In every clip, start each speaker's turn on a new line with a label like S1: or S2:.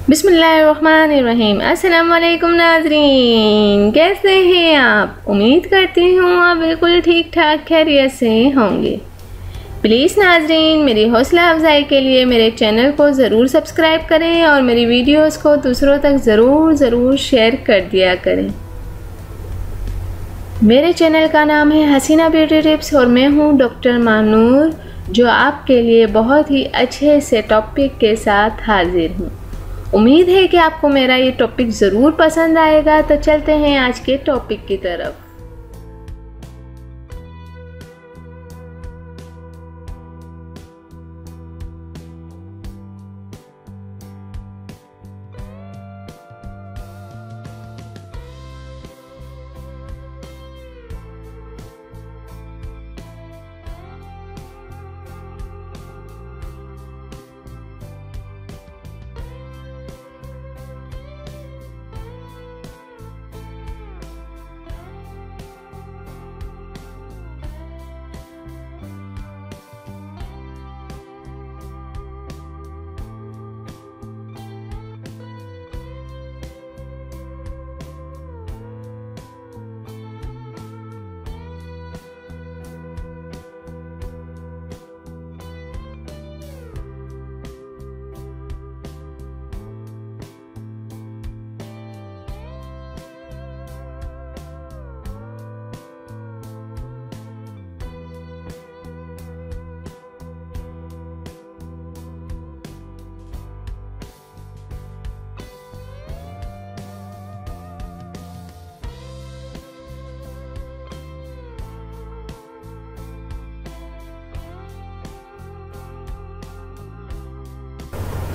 S1: बिस्मिल्लाहिर्रहमानिर्रहीम। अस्सलाम वालेकुम नाज़रीन, कैसे हैं आप? उम्मीद करती हूँ आप बिल्कुल ठीक ठाक खैरियत से होंगे। प्लीज़ नाज़रीन, मेरी हौसला अफजाई के लिए मेरे चैनल को ज़रूर सब्सक्राइब करें और मेरी वीडियोस को दूसरों तक ज़रूर शेयर कर दिया करें। मेरे चैनल का नाम है हसीना ब्यूटी टिप्स और मैं हूँ डॉक्टर मानूर, जो आपके लिए बहुत ही अच्छे से टॉपिक के साथ हाजिर हूँ। उम्मीद है कि आपको मेरा ये टॉपिक ज़रूर पसंद आएगा। तो चलते हैं आज के टॉपिक की तरफ।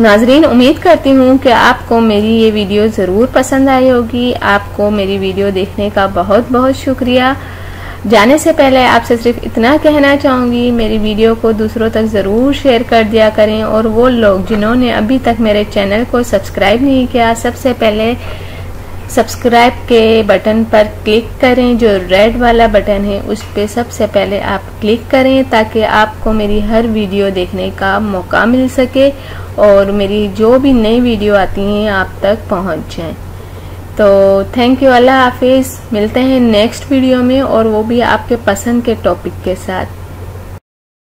S1: नाजरीन, उम्मीद करती हूँ कि आपको मेरी ये वीडियो ज़रूर पसंद आई होगी। आपको मेरी वीडियो देखने का बहुत बहुत शुक्रिया। जाने से पहले आपसे सिर्फ इतना कहना चाहूँगी, मेरी वीडियो को दूसरों तक ज़रूर शेयर कर दिया करें। और वो लोग जिन्होंने अभी तक मेरे चैनल को सब्सक्राइब नहीं किया, सबसे पहले सब्सक्राइब के बटन पर क्लिक करें। जो रेड वाला बटन है उस पर सबसे पहले आप क्लिक करें, ताकि आपको मेरी हर वीडियो देखने का मौका मिल सके और मेरी जो भी नई वीडियो आती हैं आप तक पहुंच जाएं। तो थैंक यू, अल्लाह हाफिज़। मिलते हैं नेक्स्ट वीडियो में, और वो भी आपके पसंद के टॉपिक के साथ।